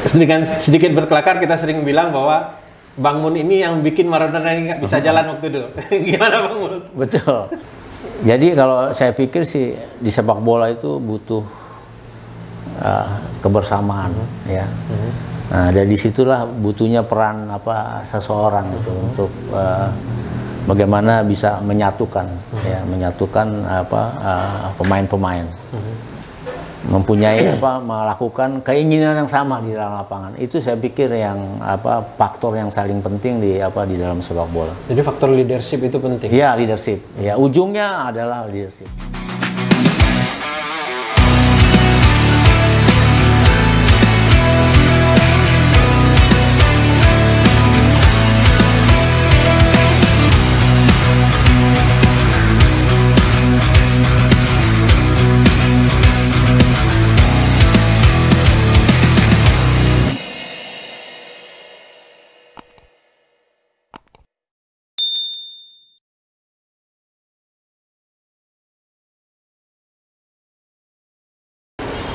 Sedikit berkelakar kita sering bilang bahwa Bang Mun ini yang bikin Maradona ini nggak bisa jalan waktu itu. Gimana Bang Mun? Betul. Jadi kalau saya pikir sih di sepak bola itu butuh kebersamaan, ya. Nah, dari situlah butuhnya peran seseorang itu untuk bagaimana bisa menyatukan, ya, menyatukan pemain-pemain. Mempunyai melakukan keinginan yang sama di dalam lapangan. Itu saya pikir yang faktor yang saling penting di dalam sepak bola. Jadi faktor leadership itu penting. Iya, leadership. Ya, ujungnya adalah leadership.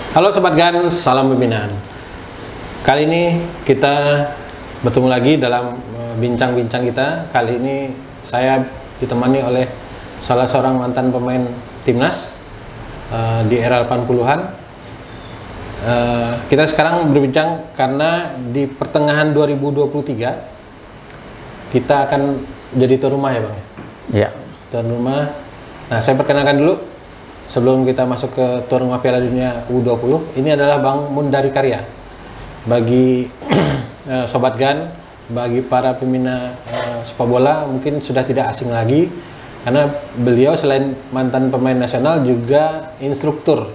Halo Sobat GAN, salam pembinaan. Kali ini kita bertemu lagi dalam bincang-bincang kita. Kali ini saya ditemani oleh salah seorang mantan pemain timnas di era 80-an. Kita sekarang berbincang karena di pertengahan 2023 kita akan jadi tuan rumah ya Bang? Iya. Tuan rumah. Nah, saya perkenalkan dulu sebelum kita masuk ke tuan rumah Piala Dunia U20. Ini adalah Bang Mun dari Karya. Bagi Sobat GAN, bagi para pembina sepak bola mungkin sudah tidak asing lagi, karena beliau selain mantan pemain nasional juga instruktur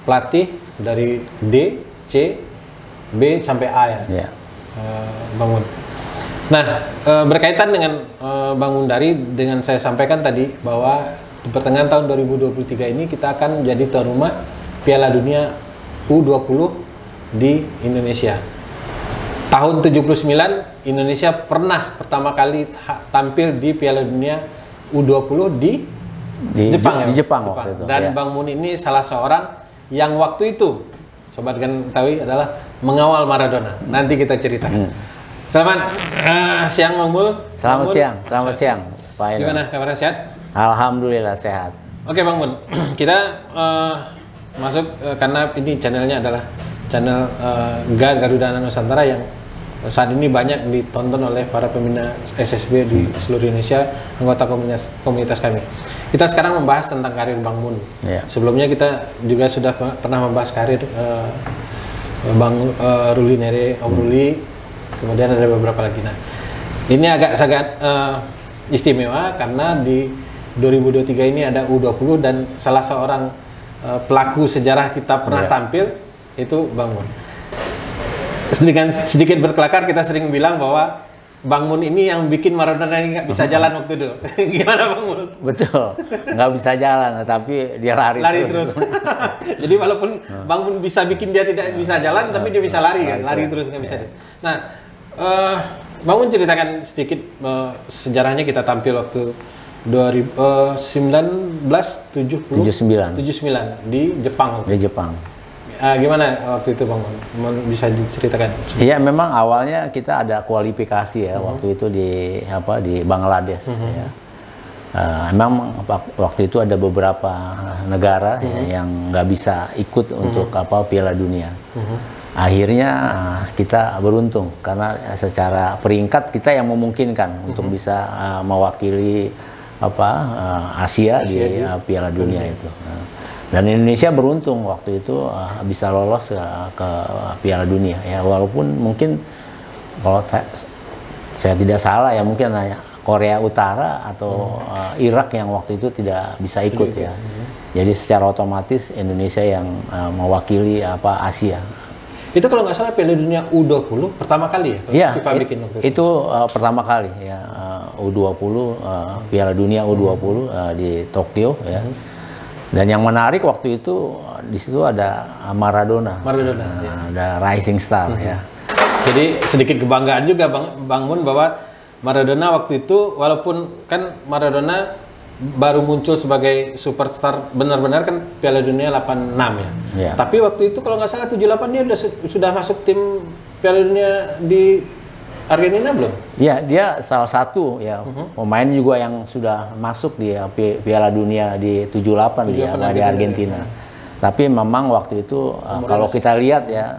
pelatih dari D, C, B sampai A ya, Bang Mun. Nah, berkaitan dengan Bang Mun dari, dengan saya sampaikan tadi bahwa di pertengahan tahun 2023 ini kita akan jadi tuan rumah Piala Dunia U20 di Indonesia. Tahun 79 Indonesia pernah pertama kali tampil di Piala Dunia U20 di Jepang. Di Jepang waktu itu. Dan Bang Mun ini salah seorang yang waktu itu Sobat GAN ketahui adalah mengawal Maradona. Nanti kita ceritakan. Selamat siang Bang Mun. Selamat siang Pak Eno. Gimana kabarnya, sehat? Alhamdulillah sehat. Oke Bang Mun, kita masuk karena ini channelnya adalah channel GAN Garuda Nusantara yang saat ini banyak ditonton oleh para pembina SSB di seluruh Indonesia, anggota komunitas kami. Kita sekarang membahas tentang karir Bang Mun. Sebelumnya kita juga sudah pernah membahas karir Bang Ruli Nere, Om Ruli, kemudian ada beberapa lagi. Nah, ini agak sangat istimewa karena di 2023 ini ada U20 dan salah seorang pelaku sejarah kita pernah tampil itu Bang Mun. Sedikit berkelakar kita sering bilang bahwa Bang Mun ini yang bikin Maradona ini nggak bisa jalan waktu itu. Gimana Bang Mun? Betul, nggak bisa jalan, tapi dia lari terus. Jadi walaupun Bang Mun bisa bikin dia tidak bisa jalan, tapi dia bisa lari kan, lari terus nggak bisa. Nah, Bang Mun ceritakan sedikit sejarahnya kita tampil waktu 1979 di Jepang. Di Jepang. Gimana waktu itu Bang? Bisa diceritakan? Iya, memang awalnya kita ada kualifikasi ya waktu itu di Bangladesh. Ya. Memang waktu itu ada beberapa negara yang nggak bisa ikut untuk Piala Dunia. Akhirnya kita beruntung karena secara peringkat kita yang memungkinkan untuk bisa mewakili Asia di Piala Dunia itu. Dan Indonesia beruntung waktu itu bisa lolos ke Piala Dunia ya, walaupun mungkin kalau saya tidak salah ya mungkin Korea Utara atau Irak yang waktu itu tidak bisa ikut ya. Jadi secara otomatis Indonesia yang mewakili Asia. Itu kalau nggak salah Piala Dunia U20 pertama kali ya? Iya, itu pertama kali ya, U20 Piala Dunia U20 di Tokyo ya. Dan yang menarik waktu itu di situ ada Maradona, ada rising star ya. Jadi sedikit kebanggaan juga Bang Mun bahwa Maradona waktu itu, walaupun kan Maradona baru muncul sebagai superstar benar-benar kan Piala Dunia 86 ya. Tapi waktu itu kalau nggak salah 78 dia sudah masuk tim Piala Dunia di Argentina belum? Ya, dia salah satu ya pemain juga yang sudah masuk di Piala Dunia di 78 di Argentina. Tapi memang waktu itu kalau kita lihat ya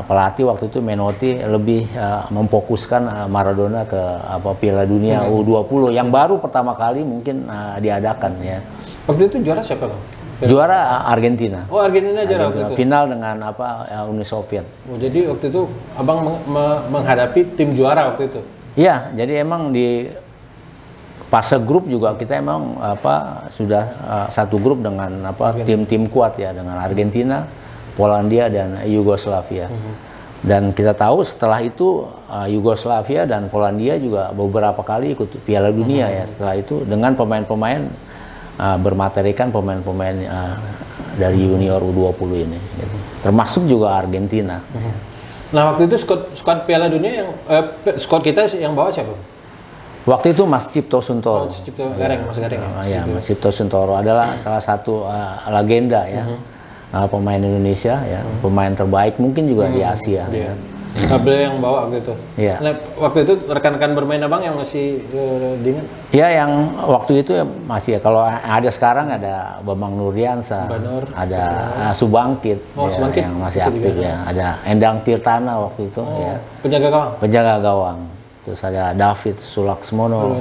pelatih waktu itu Menotti lebih memfokuskan Maradona ke Piala Dunia U20 yang baru pertama kali mungkin diadakan ya. Waktu itu juara siapa Bang? Juara Argentina. Oh, Argentina juara waktu itu. Final dengan Uni Soviet. Oh, jadi waktu itu Abang menghadapi tim juara waktu itu. Iya, jadi emang di fase grup juga kita emang sudah satu grup dengan tim-tim kuat ya, dengan Argentina, Polandia dan Yugoslavia. Dan kita tahu setelah itu Yugoslavia dan Polandia juga beberapa kali ikut Piala Dunia ya. Setelah itu dengan pemain-pemain bermaterikan pemain-pemain dari junior U20 ini, gitu. Termasuk juga Argentina. Nah waktu itu skuad Piala Dunia yang skuad kita yang bawa siapa? Waktu itu Mas Cipto Suntoro. Mas Cipto Gareng, Mas Gareng ya. Ya, Mas Cipto Suntoro adalah salah satu legenda ya, pemain Indonesia ya, pemain terbaik mungkin juga di Asia. Ya. Beliau yang bawa waktu itu. Iya. Nah, waktu itu rekan-rekan bermain Abang yang masih diingat? Ya, yang waktu itu ya masih ya. Kalau ada sekarang ada Bambang Nurdiansa, ada Subangkit, ya, yang masih aktif ya. Ada Endang Tirtana waktu itu ya. Penjaga gawang. Penjaga gawang. Terus ada David Sulaksmono.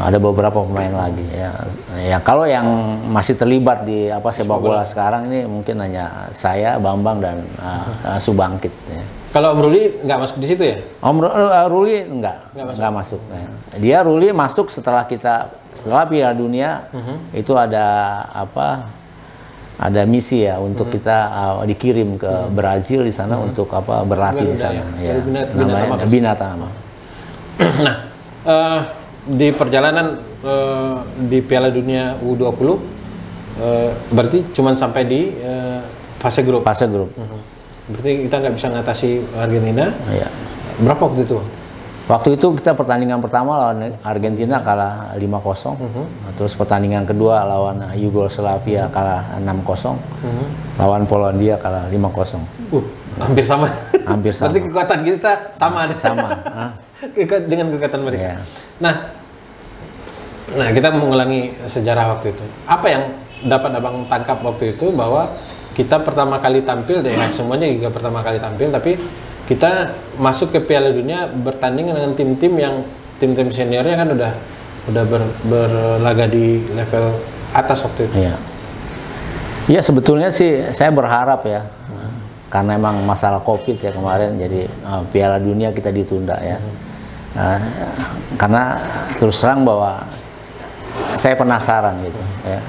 Ada beberapa pemain lagi ya. Ya kalau yang masih terlibat di sepak bola sekarang ini mungkin hanya saya, Bambang dan Subangkit ya. Kalau Om Ruli nggak masuk di situ ya? Om Ruli nggak masuk. Ya. Dia Ruli masuk setelah Piala Dunia itu ada misi ya untuk kita dikirim ke Brazil di sana untuk berlatih di sana. Ya. Namanya Binatama. Nah, di perjalanan di Piala Dunia U20 berarti cuma sampai di fase grup. Fase grup. Berarti kita nggak bisa ngatasi Argentina. Iya. Berapa waktu itu? Waktu itu kita pertandingan pertama lawan Argentina kalah 5-0. Terus pertandingan kedua lawan Yugoslavia kalah 6-0. Lawan Polandia kalah 5-0. Hampir sama. Hampir sama. Berarti kekuatan kita sama. Sama. Dengan kekuatan mereka. Yeah. Nah kita mengulangi sejarah waktu itu. Apa yang dapat Abang tangkap waktu itu bahwa kita pertama kali tampil, semuanya juga pertama kali tampil, tapi kita masuk ke Piala Dunia bertanding dengan tim-tim yang tim-tim seniornya kan udah berlaga di level atas waktu itu. Iya. Iya sebetulnya sih saya berharap ya, karena emang masalah COVID ya kemarin, jadi Piala Dunia kita ditunda ya. Karena terus terang bahwa saya penasaran gitu ya,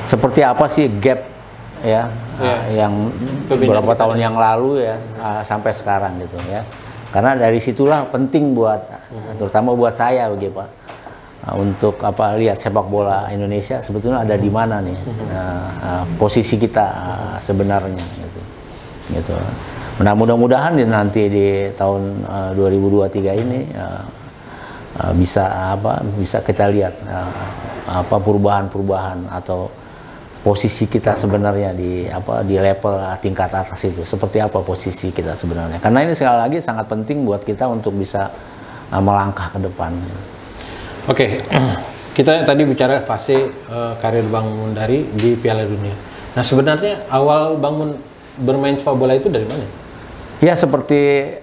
seperti apa sih gap ya yang beberapa tahun yang lalu ya sampai sekarang gitu ya. Karena dari situlah penting buat terutama buat saya begitu Pak, untuk lihat sepak bola Indonesia sebetulnya ada di mana nih posisi kita sebenarnya gitu. Nah mudah-mudahan nanti di tahun 2023 ini bisa kita lihat perubahan-perubahan atau posisi kita sebenarnya di level tingkat atas itu, seperti apa posisi kita sebenarnya. Karena ini sekali lagi sangat penting buat kita untuk bisa melangkah ke depan. Oke, kita tadi bicara fase karir Bang Mundari di Piala Dunia. Nah sebenarnya awal Bang Mun bermain sepak bola itu dari mana? Ya seperti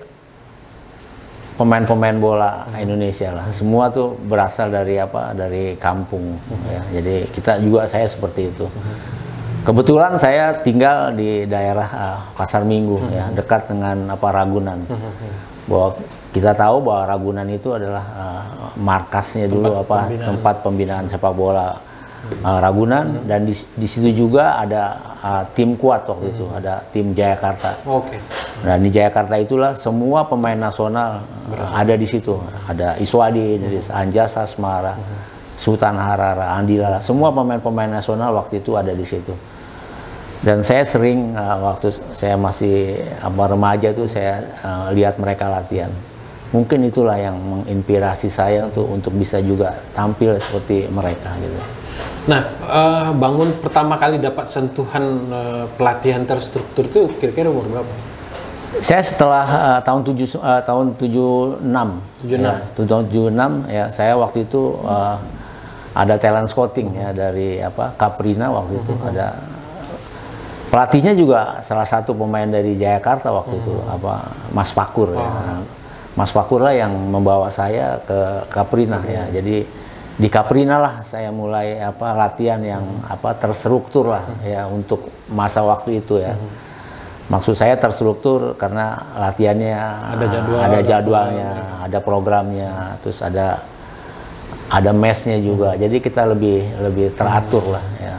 pemain-pemain bola Indonesia lah, semua tuh berasal dari dari kampung ya. Jadi saya seperti itu. Kebetulan saya tinggal di daerah Pasar Minggu ya, dekat dengan Ragunan. Bahwa kita tahu bahwa Ragunan itu adalah markasnya dulu tempat pembinaan sepak bola Ragunan, dan di situ juga ada tim kuat waktu itu, ada tim Jayakarta. Dan di Jayakarta itulah semua pemain nasional ada di situ. Ada Iswadi, Anjasa Asmara, Sultan Harara, Andi Lala, semua pemain-pemain nasional waktu itu ada di situ. Dan saya sering waktu saya masih remaja itu saya lihat mereka latihan. Mungkin itulah yang menginspirasi saya untuk bisa juga tampil seperti mereka gitu. Nah, Bangun pertama kali dapat sentuhan pelatihan terstruktur itu kira-kira umur berapa? Saya setelah tahun 76 ya, tahun 76 ya, saya waktu itu ada talent scouting ya dari Caprina waktu itu, ada pelatihnya juga salah satu pemain dari Jayakarta waktu itu, Mas Pakur ya. Mas Pakur lah yang membawa saya ke Caprina ya. Jadi di Caprina lah saya mulai latihan yang terstruktur lah ya untuk masa waktu itu ya. Maksud saya terstruktur karena latihannya ada jadwalnya, ada programnya, terus ada mesnya juga. Jadi kita lebih teratur lah ya.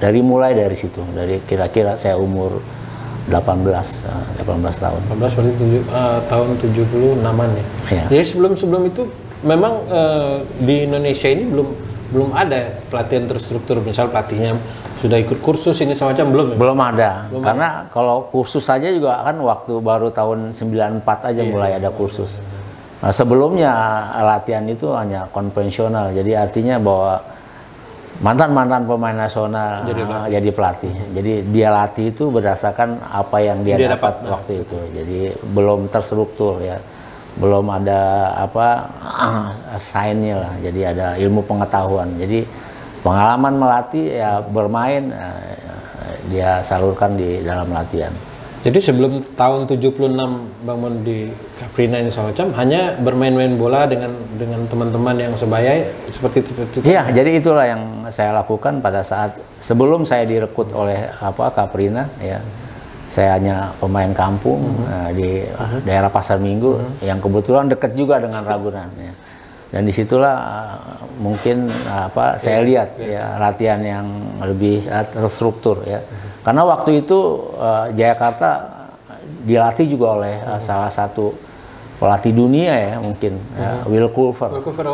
Jadi mulai dari situ, dari kira-kira saya umur 18 tahun. 18 berarti tahun 76-an ya. Ya. Jadi sebelum itu memang di Indonesia ini belum ada pelatihan terstruktur, misal pelatihnya sudah ikut kursus ini semacam belum ya? Belum ada. Karena kalau kursus saja juga kan waktu baru tahun 94 aja mulai ada kursus. Nah, sebelumnya latihan itu hanya konvensional. Jadi artinya bahwa mantan pemain nasional jadi pelatih. Jadi dia latih itu berdasarkan apa yang dia dapat waktu itu. Jadi belum terstruktur ya. Belum ada sign-nya lah. Jadi ada ilmu pengetahuan. Jadi pengalaman melatih ya bermain dia salurkan di dalam latihan. Jadi sebelum tahun 76 bangun di Caprina ini semacam hanya bermain-main bola dengan teman-teman yang sebaya seperti itu. Iya, jadi itulah yang saya lakukan pada saat sebelum saya direkrut oleh Caprina ya. Saya hanya pemain kampung di daerah Pasar Minggu yang kebetulan dekat juga dengan Ragunan ya. Dan disitulah mungkin saya lihat ya latihan yang lebih terstruktur ya. Karena waktu itu Jayakarta dilatih juga oleh salah satu pelatih dunia ya mungkin Will Culver.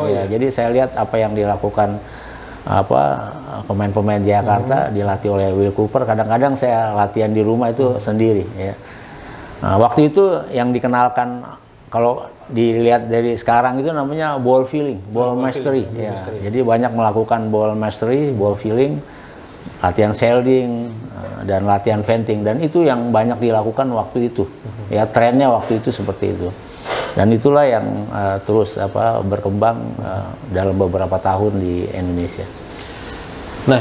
Ya, jadi saya lihat apa yang dilakukan pemain-pemain Jayakarta dilatih oleh Will Culver. Kadang-kadang saya latihan di rumah itu sendiri ya. Nah, waktu itu yang dikenalkan kalau dilihat dari sekarang itu namanya ball feeling, ball mastery. Ya. Jadi banyak melakukan ball mastery, ball feeling, latihan shielding dan latihan venting, dan itu yang banyak dilakukan waktu itu. Ya trennya waktu itu seperti itu. Dan itulah yang terus berkembang dalam beberapa tahun di Indonesia. Nah,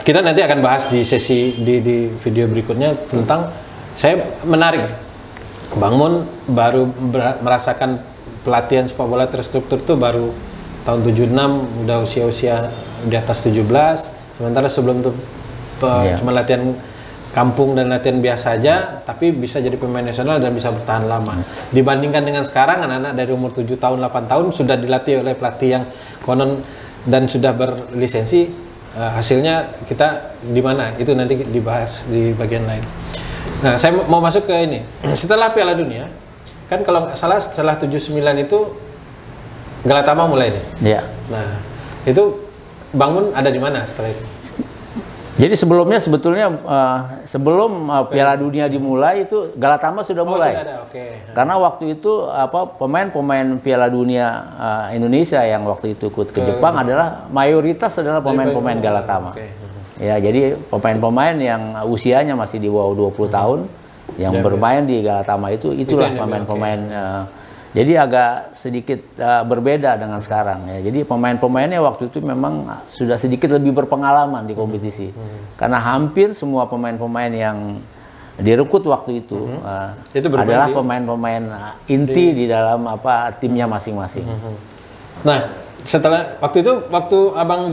kita nanti akan bahas di sesi di video berikutnya tentang saya menarik. Bang Mun baru merasakan pelatihan sepak bola terstruktur tuh baru tahun 76, udah usia-usia di atas 17. Sementara sebelum itu cuma latihan kampung dan latihan biasa aja, tapi bisa jadi pemain nasional dan bisa bertahan lama. Dibandingkan dengan sekarang, anak-anak dari umur 7 tahun, 8 tahun sudah dilatih oleh pelatih yang konon dan sudah berlisensi. Hasilnya kita di mana? Itu nanti dibahas di bagian lain. Nah, saya mau masuk ke ini. Setelah Piala Dunia, kan kalau nggak salah setelah 79 itu Galatama mulai nih. Iya. Nah, itu Bang Mun ada di mana setelah itu? Jadi sebelumnya sebetulnya sebelum Piala Dunia dimulai itu Galatama sudah mulai. Sudah ada, oke. Karena waktu itu pemain-pemain Piala Dunia Indonesia yang waktu itu ikut ke Jepang adalah mayoritas adalah pemain-pemain Galatama. Okay. Ya, jadi pemain-pemain yang usianya masih di bawah 20 tahun yang bermain di Galatama itulah pemain-pemain. Jadi agak sedikit berbeda dengan sekarang ya. Jadi pemain-pemainnya waktu itu memang sudah sedikit lebih berpengalaman di kompetisi. Karena hampir semua pemain-pemain yang direkrut waktu itu adalah pemain-pemain inti di dalam timnya masing-masing. Nah, setelah waktu abang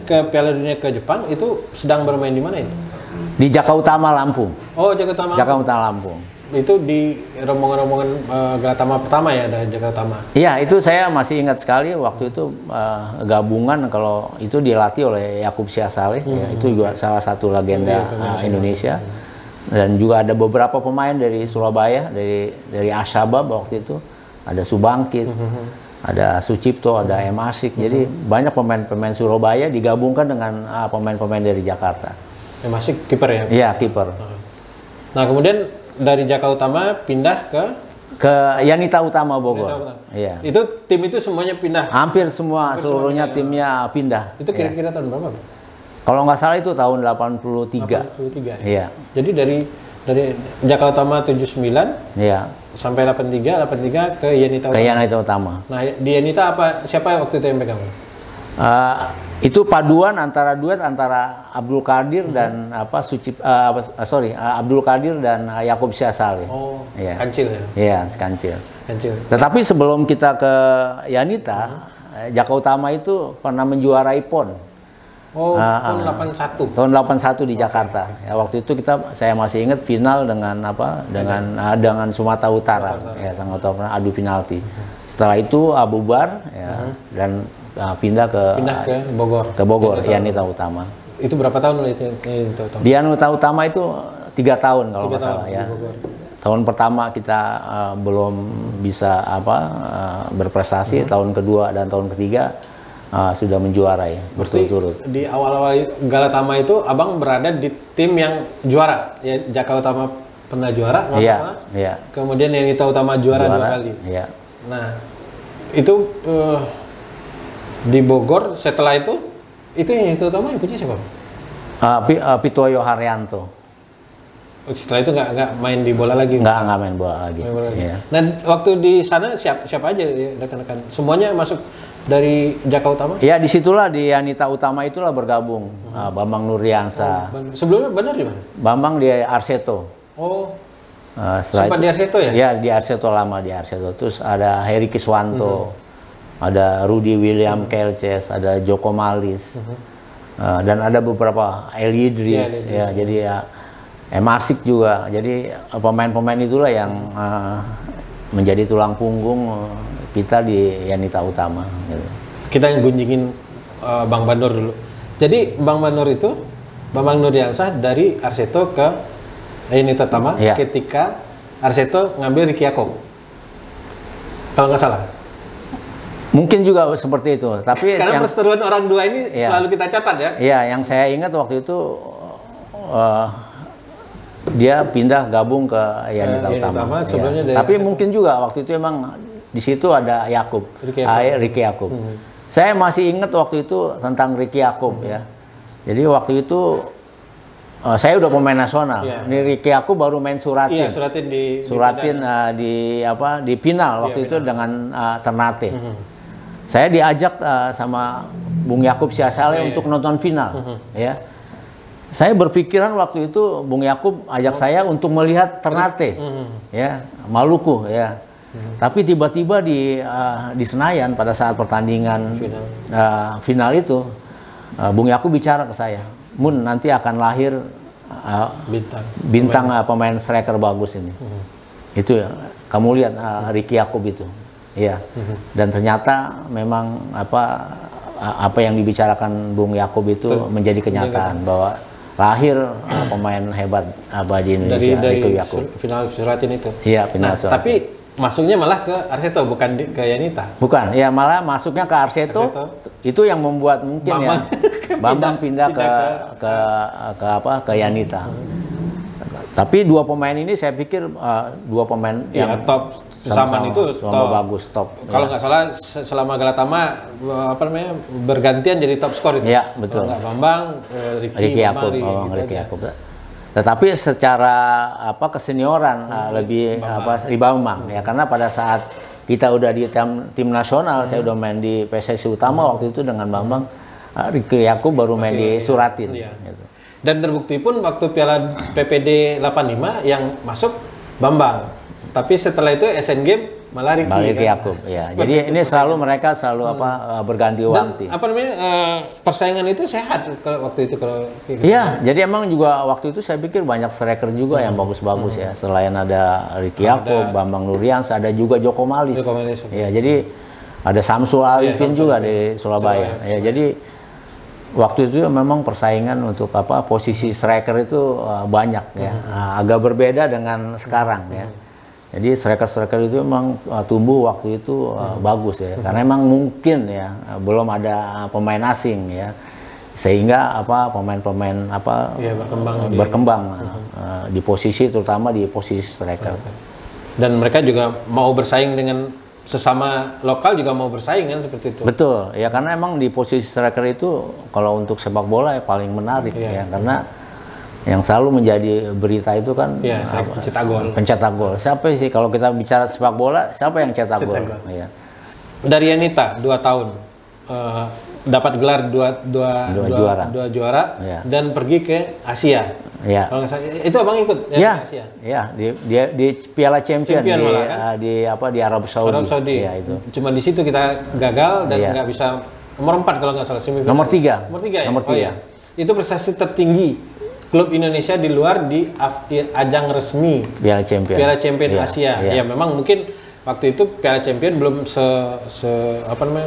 ke Piala Dunia ke Jepang itu sedang bermain di mana itu? Di Jakautama Lampung. Oh, Jakautama Lampung. Itu di rombongan-rombongan Galatama pertama ya, ada Jakautama. Iya, itu saya masih ingat sekali waktu itu gabungan, kalau itu dilatih oleh Yakub Syahsaleh, ya, itu juga salah satu legenda Indonesia. Dan juga ada beberapa pemain dari Surabaya, dari Ashabab waktu itu, ada Subangkit, ada Sucipto, ada M. Asik. Jadi banyak pemain-pemain Surabaya digabungkan dengan pemain-pemain dari Jakarta. M. Asik kiper ya? Iya, kiper. Nah, kemudian dari Jakautama pindah ke Yanita Utama Bogor. Iya. Itu tim itu semuanya pindah? Hampir semua, seluruhnya timnya pindah. Itu kira-kira tahun berapa? Kalau nggak salah itu tahun 83. 83 ya? Iya. Jadi dari Dari Jaka Utama 79 Ya. sampai 83 ke Yanita Utama. Ke Yanita Utama. Nah, di Yanita siapa waktu itu yang pegang? Itu paduan duet antara Abdul Qadir dan Abdul Qadir dan Yakub Syahsal. Oh, ya. Kancil ya? Iya, Kancil. Kancil. Tetapi sebelum kita ke Yanita, Jaka Utama itu pernah menjuarai PON. Oh, tahun 81. Tahun 81 di Jakarta. Ya, waktu itu saya masih ingat final dengan dengan Sumatera Utara. Ya, Sumatera Utara adu penalti. Setelah itu bubar ya, dan pindah ke Bogor. Ke Bogor, Yanita Utama. Itu berapa tahun itu Yanita Utama? Di Yanita Utama itu 3 tahun kalau nggak salah ya. Tahun pertama kita belum bisa berprestasi, tahun kedua dan tahun ketiga sudah menjuarai berturut-turut. Di awal-awal Galatama itu abang berada di tim yang juara, ya Jaka Utama pernah juara, nggak salah. Iya. Kemudian Yanita Utama juara 2 kali. Iya. Nah, itu di Bogor setelah itu Yanita Utama yang punya siapa? Pitoyo Haryanto. Setelah itu nggak main di bola lagi? Nggak main bola lagi. Iya. Nah, waktu di sana siapa aja rekan-rekan? Semuanya masuk dari Jaka Utama? Ya, disitulah di Yanita Utama itulah bergabung Bambang Nuryansa. Sebelumnya benar di mana? Bambang di Arseto. Oh, sempat di Arseto ya? Ya, di Arseto, lama di Arseto. Terus ada Heri Kiswanto, ada Rudy William Kelces, ada Joko Malis, dan ada beberapa Eli Idris. Ya, jadi ya Asik juga. Jadi pemain-pemain itulah yang menjadi tulang punggung kita di Yanita Utama. Gitu. Kita yang gunjingin Bang Banur dulu. Jadi Bang Banur itu, Bambang Nuryansyah dari Arseto ke Yanita Utama ketika Arseto ngambil Ricky Yaakob. Kalau nggak salah. Mungkin juga seperti itu. Tapi karena perseteruan orang dua ini selalu kita catat ya. Iya, yang saya ingat waktu itu dia pindah gabung ke Yanita Utama. Tapi mungkin juga waktu itu emang di situ ada Ricky Yaakob. Saya masih ingat waktu itu tentang Ricky Yaakob ya. Jadi waktu itu saya udah pemain nasional. Ini Ricky Yaakob baru main Suratin. Suratin di final waktu itu dengan Ternate. Saya diajak sama Bung Yakub Syahsale untuk nonton final ya. Saya berpikiran waktu itu Bung Yakub ajak saya untuk melihat Ternate, ya Maluku, ya. Tapi tiba-tiba di Senayan pada saat pertandingan final itu, Bung Yakub bicara ke saya, Mun nanti akan lahir bintang pemain striker bagus ini. Itu ya, kamu lihat Ricky Yaakob itu, ya. Dan ternyata memang apa yang dibicarakan Bung Yakub itu menjadi kenyataan bahwa lahir pemain hebat di Indonesia dari Yaakob. Final Suratin itu. Iya, final Suratin. Tapi masuknya malah ke Arseto, bukan ke Yanita. Bukan, ya malah masuknya ke Arseto. Itu yang membuat mungkin Bambang pindah ke Yanita. Tapi dua pemain ini saya pikir dua pemain yang top zaman itu top bagus, top. Kalau nggak salah selama Galatama bergantian jadi top skor itu. Iya, betul. Nggak Bambang, Ricky Yaakob. Tetapi secara kesenioran lebih Bambang ya, karena pada saat kita udah di tim nasional, saya udah main di PSSI Utama waktu itu dengan Bambang, Ricky Yaakob baru main di Suratin. Gitu. Dan terbukti pun waktu Piala PPD 85 yang masuk Bambang. Tapi setelah itu Asian Games malah Ricky Yaakob. Ya. Jadi ini mereka selalu berganti-ganti. Persaingan itu sehat waktu itu kalau. Iya, jadi emang juga waktu itu saya pikir banyak striker juga yang bagus-bagus ya. Selain ada Ricky Yaakob, Bambang Nuryansyah, ada juga Joko Malis. Ya, jadi ada Samsul Arifin juga di Surabaya. Ya, jadi waktu itu memang persaingan untuk posisi striker itu banyak ya. Agak berbeda dengan sekarang ya. Jadi striker-striker itu memang tumbuh waktu itu bagus ya, karena memang mungkin ya belum ada pemain asing ya, sehingga pemain-pemain berkembang di posisi, terutama di posisi striker. Dan mereka juga mau bersaing dengan sesama lokal, juga mau bersaing kan, seperti itu. Betul ya, karena emang di posisi striker itu kalau untuk sepak bola paling menarik ya, karena yang selalu menjadi berita itu kan Ya, pencetak gol. Pencetak gol. Siapa sih kalau kita bicara sepak bola, siapa yang cetak gol? Ya. Dari Yanita 2 tahun dapat gelar dua juara ya. Dan pergi ke Asia. Ya. Kalau itu abang ikut ya, ke Asia. Ya, dia di Piala Champion malah, kan? di Arab Saudi. Arab Saudi. Ya, itu. Cuma di situ kita gagal dan nggak bisa nomor 4 kalau nggak salah semifinal. Nomor 3. Nomor 3 ya. Nomor 3. Oh, ya. Itu prestasi tertinggi klub Indonesia di luar di ajang resmi Piala Champion ya, Asia. Ya memang mungkin waktu itu Piala Champion belum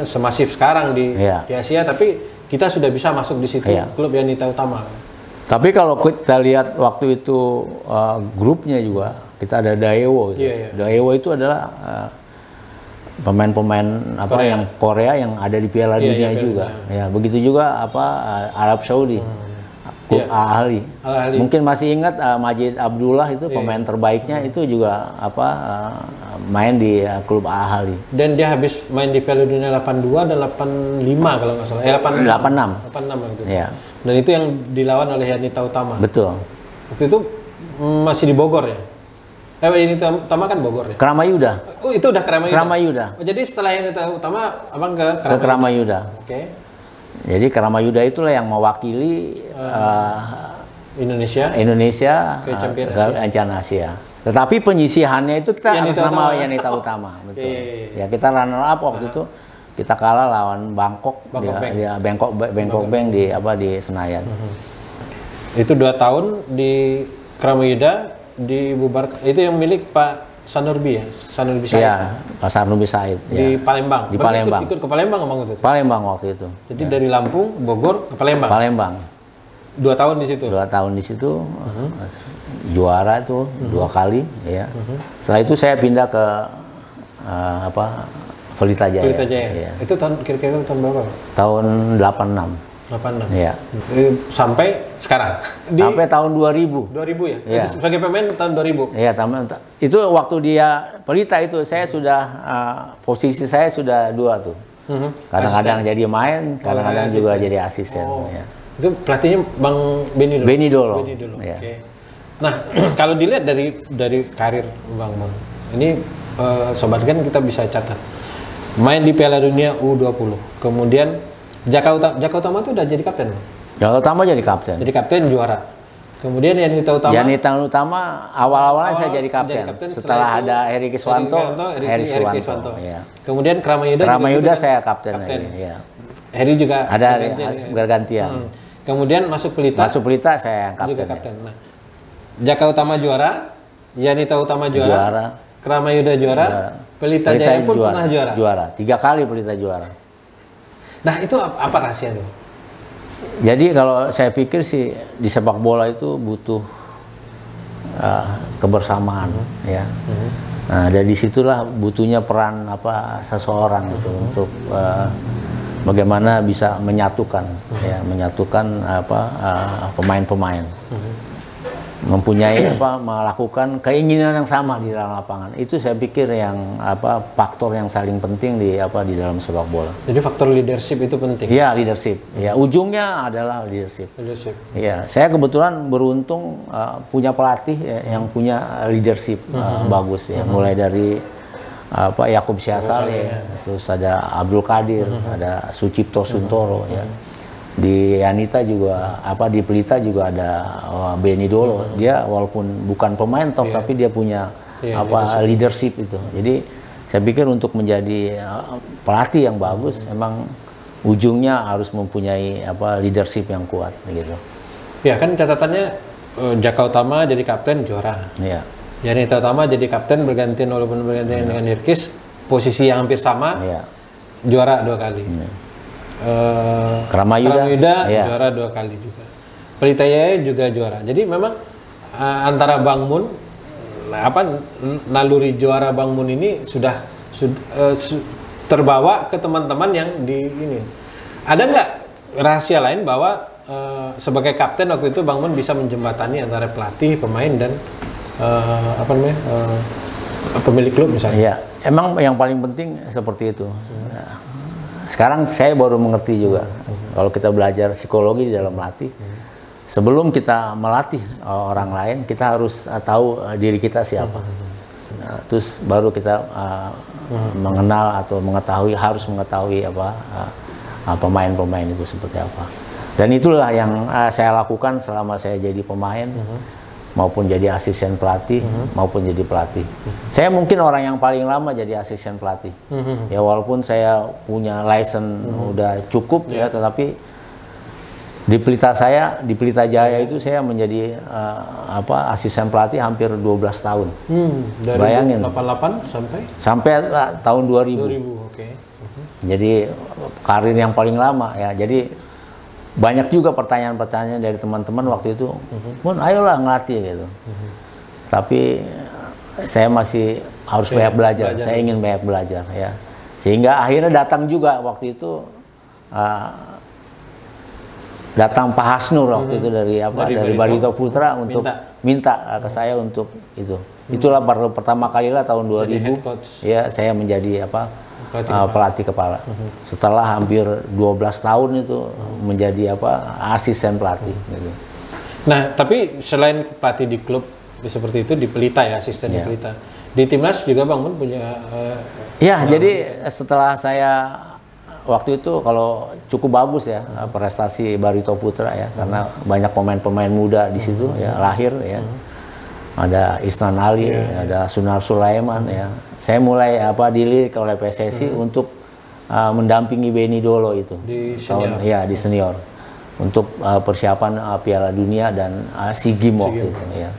semasif sekarang di Asia, tapi kita sudah bisa masuk di situ klub Yanita Utama. Tapi kalau kita lihat waktu itu grupnya juga kita ada Daewoo. Daewoo itu adalah pemain-pemain Korea yang ada di Piala Dunia juga. Ya, begitu juga Arab Saudi. Al-Ahli. Mungkin masih ingat Majid Abdullah itu pemain terbaiknya itu juga main di klub Al-Ahli. Dan dia habis main di Piala Dunia 82 dan 85 kalau nggak salah. 86 itu. Ya. Dan itu yang dilawan oleh Yanita Utama. Betul. Waktu itu masih di Bogor ya. Yanita Utama kan Bogor ya. Kramayuda. Oh, itu udah Kramayuda. Kramayuda. Oh, jadi setelah Yanita Utama abang ke Kramayuda. Oke. Jadi Kramayuda itulah yang mewakili Indonesia ke Champion Asia. Tetapi penyisihannya itu kita atas nama Yanita Utama, betul. Ya kita runner up waktu itu kita kalah lawan Bangkok Bank di Senayan. Itu 2 tahun di Kramayuda dibubarkan. Itu yang milik Pak Sanurbi ya? Sanurbi Said? Iya, Pak Sanurbi Said. Di Palembang? Di Palembang. Ikut ke Palembang emang itu? Palembang waktu itu. Jadi dari Lampung, Bogor, ke Palembang? Palembang. 2 tahun di situ? 2 tahun di situ. Juara itu 2 kali. Ya. Setelah itu saya pindah ke Pelita Jaya. Pelita Jaya. Ya. Itu kira-kira tahun berapa? Tahun 86. 86. Iya. Sampai sekarang. Sampai tahun 2000. 2000 ya? Iya. Sebagai pemain tahun 2000. Iya, itu waktu dia Pelita itu saya sudah posisi saya sudah 2 tuh. Kadang-kadang jadi main, kadang-kadang juga jadi asisten. Ya. Itu pelatihnya Bang Beni Dolo. Ya. Okay. Nah, kalau dilihat dari karir Bang Mon, ini Sobat Gan kita bisa catat. Main di Piala Dunia U20. Kemudian Jaka Utama itu udah jadi kapten. Jaka Utama jadi kapten. Jadi kapten juara. Kemudian Yanita Utama awal-awalnya saya jadi kapten. Setelah ada Heri Kiswanto. Ya. Kemudian Kramayuda saya kapten. Ya. Heri juga ada bergantian. Kemudian masuk Pelita. Saya kapten. Juga kapten. Nah, Jaka Utama juara, Yanita Utama juara. Kramayuda juara. Pelita Jaya pun pernah juara. 3 kali Pelita juara. Nah, itu apa rahasia tuh? Jadi kalau saya pikir sih di sepak bola itu butuh kebersamaan, ya. Nah, dari situlah butuhnya peran seseorang itu untuk bagaimana bisa menyatukan, pemain-pemain. Mempunyai melakukan keinginan yang sama di dalam lapangan. Itu saya pikir yang faktor yang saling penting di dalam sepak bola. Jadi faktor leadership itu penting. Iya, leadership. Ya, ujungnya adalah leadership. Iya, saya kebetulan beruntung punya pelatih yang punya leadership bagus ya. Mulai dari Yakub Syahsal ya. Terus ada Abdul Qadir, ada Sucipto Suntoro ya. Di Yanita juga di Pelita juga ada Beni Dolo. Dia walaupun bukan pemain top tapi dia punya leadership itu. Jadi saya pikir untuk menjadi pelatih yang bagus emang ujungnya harus mempunyai leadership yang kuat gitu. Ya kan catatannya Jaka Utama jadi kapten juara. Iya. Yanita Utama jadi kapten bergantian dengan Hirkis, posisi yang hampir sama. Juara 2 kali. Kramayuda juara 2 kali juga. Pelita Jaya juga juara. Jadi memang antara Bang Mun naluri juara Bang Mun ini sudah terbawa ke teman-teman yang di ini. Ada nggak rahasia lain bahwa sebagai kapten waktu itu Bang Mun bisa menjembatani antara pelatih, pemain dan pemilik klub misalnya? Iya, emang yang paling penting seperti itu. Sekarang saya baru mengerti juga. Kalau kita belajar psikologi di dalam latih, sebelum kita melatih orang lain, kita harus tahu diri kita siapa. Nah, terus baru kita mengenal atau harus mengetahui pemain-pemain itu seperti apa. Dan itulah yang saya lakukan selama saya jadi pemain, maupun jadi asisten pelatih, maupun jadi pelatih. Saya mungkin orang yang paling lama jadi asisten pelatih. Ya walaupun saya punya license udah cukup ya, tetapi di Pelita Jaya itu saya menjadi asisten pelatih hampir 12 tahun. Dari bayangin. 88 sampai tahun 2000. 2000, oke. Jadi karir yang paling lama ya. Jadi banyak juga pertanyaan-pertanyaan dari teman-teman waktu itu, "Mun, ayolah ngelatih," gitu. Tapi saya masih harus banyak belajar. Saya ingin banyak belajar ya. Sehingga akhirnya datang juga waktu itu datang Pak Hasnur waktu itu dari Barito Putra untuk minta ke saya untuk itu. Itulah baru pertama kali lah tahun 2000 ya saya menjadi pelatih kepala. Setelah hampir 12 tahun itu menjadi asisten pelatih gitu. Nah, tapi selain pelatih di klub seperti itu di Pelita ya, asisten di Pelita. Di timnas juga Bang Mun punya jadi setelah saya waktu itu kalau cukup bagus ya prestasi Barito Putra ya, karena banyak pemain-pemain muda di situ ya lahir ya. Ada Isnan Ali, ada Sunar Sulaiman ya. Saya mulai dilirik oleh PSSI untuk mendampingi Benny Dolo itu di senior. Di senior untuk persiapan Piala Dunia dan SEA Games waktu itu ya.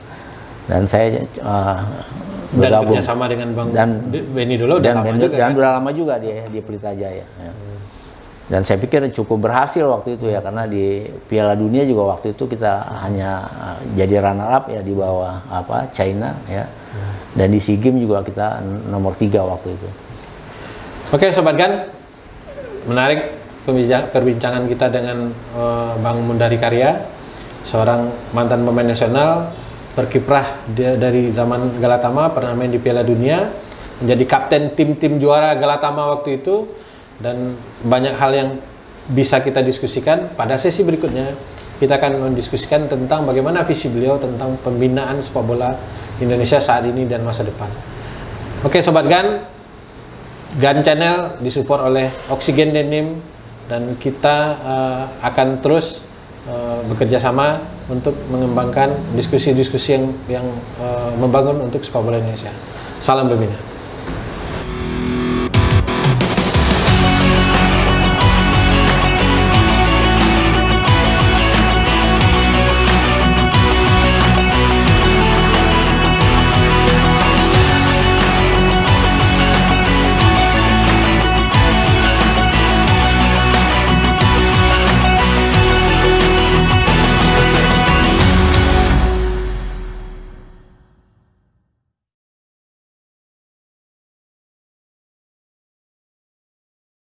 Dan saya bergabung dan bersama dengan Bang Benny Dolo dan udah lama juga di Pelita Jaya ya. Dan saya pikir cukup berhasil waktu itu ya, karena di Piala Dunia juga waktu itu kita hanya jadi runner up ya di bawah China ya. Dan di SEA Games juga kita nomor 3 waktu itu. Oke Sobat Gan, menarik perbincangan kita dengan Bang Mundari Karya, seorang mantan pemain nasional, berkiprah dari zaman Galatama, pernah main di Piala Dunia, menjadi kapten tim juara Galatama waktu itu. Dan banyak hal yang bisa kita diskusikan. Pada sesi berikutnya kita akan mendiskusikan tentang bagaimana visi beliau tentang pembinaan sepak bola Indonesia saat ini dan masa depan. Oke Sobat Gan, Gan Channel disupport oleh Oksigen Denim, dan kita akan terus bekerja sama untuk mengembangkan diskusi-diskusi yang membangun untuk sepak bola Indonesia. Salam pembina.